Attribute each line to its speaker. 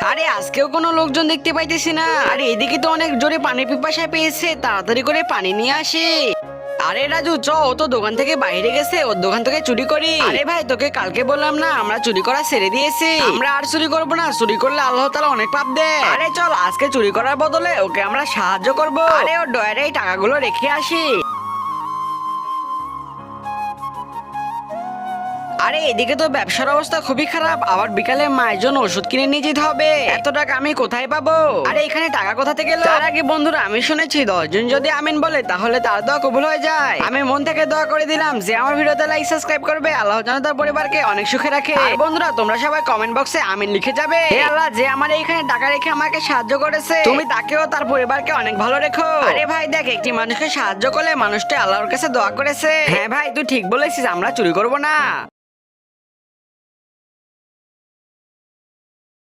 Speaker 1: আরে আজকেও কোনো লোকজন দেখতে পাইতেছি না। আরে এদিকে তো অনেক জোরে পানি পিপাসা পেয়েছে, তাড়াতাড়ি করে পানি নিয়ে আসি। আরে রাজু চ, ও তো দোকান থেকে বাইরে গেছে, ওর দোকান থেকে চুরি করি। আরে ভাই তোকে কালকে বললাম না আমরা চুরি করা ছেড়ে দিয়েছি, আমরা আর চুরি করবো না, চুরি করলে আল্লাহ তাআলা অনেক পাপ দেয়। আরে চল আজকে চুরি করার বদলে ওকে আমরা সাহায্য করবো। আরে ওর ডয়ারে এই টাকাগুলো রেখে আসি। আরে এদিকে তো ব্যবসার অবস্থা খুবই খারাপ, আবার বিকালে মায়ের জন্য ওষুধ কিনে নিয়ে যেতে হবে। এত টাকা আমি কোথায় পাবো? আরে এখানে টাকা কোথা থেকে এলো? তার আগে বন্ধুরা আমি শুনেছি 10 জন যদি আমিন বলে তাহলে তার দোয়া কবুল হয়ে যায়। আমি মন থেকে দোয়া করে দিলাম যে আমার ভিডিওতে লাইক সাবস্ক্রাইব করবে, আল্লাহ যেন তার পরিবারকে অনেক সুখে রাখে। আর বন্ধুরা তোমরা সবাই কমেন্ট বক্সে আমিন লিখে যাবে। হে আল্লাহ, যে আমার এইখানে টাকা রেখে আমাকে সাহায্য করেছে, তুমি তাকেও তার পরিবারকে অনেক ভালো রেখো। আরে ভাই দেখ, একটি মানুষকে সাহায্য করলে মানুষটা আল্লাহর কাছে দোয়া করেছে। হ্যাঁ ভাই তুই ঠিক বলেছিস, আমরা চুরি করবো না।